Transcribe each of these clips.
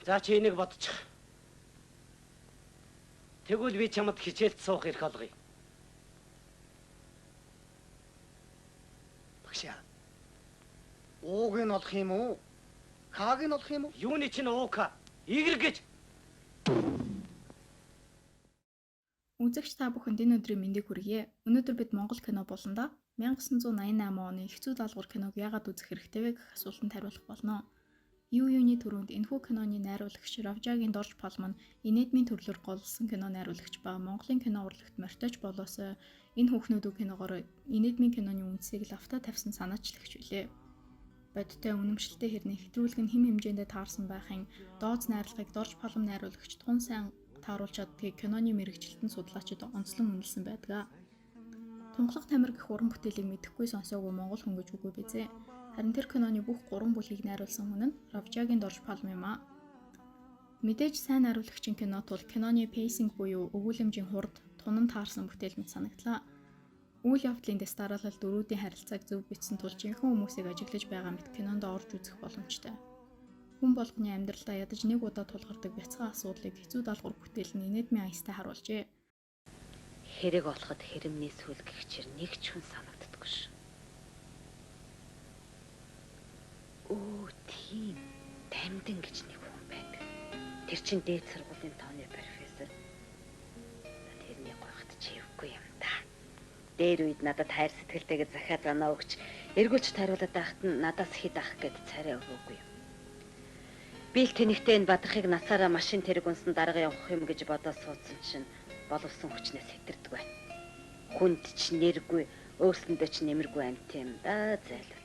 За чи энийг бодчих. Тэгвэл би чамд хичээлд суух эрх олгоё. Багшаа. Ууг нь олох юм уу? Хааг нь олох юм уу? Юуны чинь уука? Игэр гэж. Үзэгч та бүхэнд энэ өдрийн мэндийг хүргье. Өнөөдөр бид Монгол кино болондоо 1988 оны Хэцүү даалгавар киног яагаад үзэх хэрэгтэй вэ гэх асуултанд хариулах болно. Юуны түрүүнд энэхүү киноны найруулагч Равжагийн Дорж Палман инээдмийн төрлөөр голлосон кино найруулагч ба Монголын кино урлагт морьтож болоосоо энэ хүүхнүүд киногоор инээдмийн киноны үндсийг лавта тавьсан санаачлагч билээ. Бодтой үнэмшилтэй хэрний хэтрүүлэг нь хэм хэмжээндээ таарсан байхын дооц найрлагыг Дорж Палман найруулагч тун сайн тааруулж чаддгийг киноны мэрэгчлэлтэн судлаачид онцлон үнэлсэн байдаг. Тунгалаг тамир гэх уран бүтээлийг мэдэхгүй сонсоогүй монгол хүн гэж үгүй бизээ. Харин тэр киноны бүх 3 бүлгийг найруулсан хүн нь Равжагийн Дорж Палман юм а. Мэдээж сайн найруулагчийн кино тул киноны пейсинг буюу өгүүлэмжийн хурд тунан таарсан бүтээл мэт санагдлаа. Үйл явдлын дэс дараалал дөрүүдийн харилцааг зөв бичсэн тул жинхэнэ хүмүүсийг ажиглаж байгаа мэт кинонд орж үзэх боломжтой. Хүн болгоны амьдралдаа ядаж нэг удаа тулгардаг бяцхан асуудлыг хэцүү даалгавар бүтээл нь инээдмийн аястай харуулжээ. Хэрэг олоход хэрэмний сүл гэх чир нэг ч хүн санагддаггүй ш. Оо тийм Дамдин гэж нэг хүн байдаг. Тэр чин дээд сургуулийн тооны профессор. Тэрний гойхот чи явахгүй юм да. Дээр үед надад хайр сэтгэлтэйгээ захиа занаа өгч эргүүлж тариулаад байхад нь надаас хэд ах гэд царай өгөөгүй юм. Би л тэнэгтэй энэ бадахыг насаараа машин тэрэг унсан дарга явах юм гэж бодоод суудсан чинь боловсон хүчнээс хэтэрдэг бай. Хүнд ч нэргүй, өөрсөндөө ч нэмэргүй амт юм да зайлвал.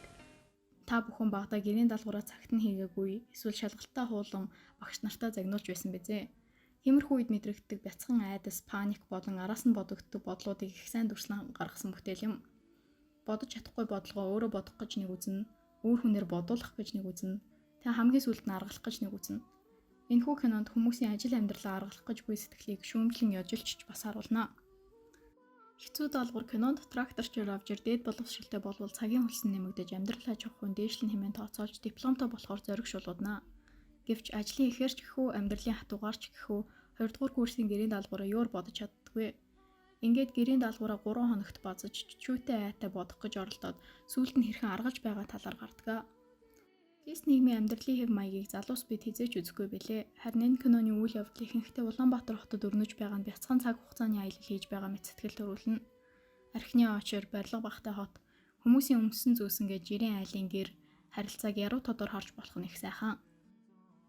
Та бүхэн багада гэрийн даалгавраа цагт нь хийгээгүй, эсвэл шалгалтаа хуулан багш нартаа загнуулж байсан бизээ. Тиймэрхүү үед мэдрэгддэг бяцхан айдас, паник болон араас нь бодогддог бодлуудыг их сайн дүрслэн гаргасан бүтээл юм. Бодож чадахгүй бодлогоо өөрөө бодох гэж нэг үзнэ, өөр хүнээр бодуулах гэж нэг үзнэ, тэг хамгийн сүүлд нь аргалах гэж нэг үзнэ. Энэхүү кинонд хүмүүсийн ажил амьдралаа аргалах гэж буй сэтгэлийг шүүмжлэн яжилч бас харуулна. Хэцүү даалгавар кинонд тракторч Равжир дээд боловсролтой болвол цагийн хөлсөн нэмэгдэж амьдрал аж ахуйн дээшлэн хэмээн тооцоолж дипломтой болохоор зориг шулуудна. Гэвч ажлын ихэрч гэхүү амьдралын хатуугаарч гэхүү 2 дугаар курсын гэрийн даалгавраа юур бодож чаддаггүй. Ингээд гэрийн даалгавраа 3 хоногт базаж чүчүүтэй айтай бодох гэж оролдоод сүүлд нь хэрхэн аргалж байгаа талаар гардаг. Кис нийгмийн амьдралын хэв маягийг залуус бид хизээч үзэхгүй билээ. Харин энэ киноны үйл явдал ихэнхдээ Улаанбаатар хотод өрнөж байгаа нь бяцхан цаг хугацааны аялал хийж байгаа мэт сэтгэл төрүүлнэ. Архины очор, барилга багтай хот, хүмүүсийн өмссөн зөөсөнгөө жирийн айлын гэр харилцааг яруу тодор харж болох нь их сайхан.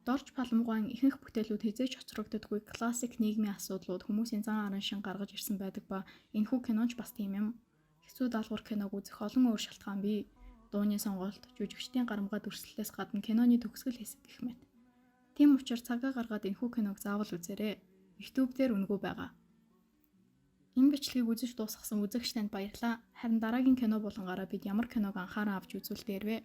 Дорж Палман ихэнх бүтээлүүд хизээч хоцрогддоггүй классик нийгмийн асуудлууд хүмүүсийн зан арын шин гаргаж ирсэн байдаг ба энэхүү киноч бас тийм юм. Хэцүү даалгавар киног үзэх олон өөр шалтгаан бий. Дууны сонголт, жүжигчдийн гарамгаа дүрслэлээс гадна киноны төгсгөл хэсэг гэх мэт. Тийм учраас цагаа гаргаад энэхүү киног заавал үзээрэй. YouTube дээр үнэгүй байгаа. Энэ бичлэгийг үзэж дуусгасан үзэгч танд баярлалаа. Харин дараагийн кино болонгаараа бид ямар киног анхааран авч үзүүлдээрвэ?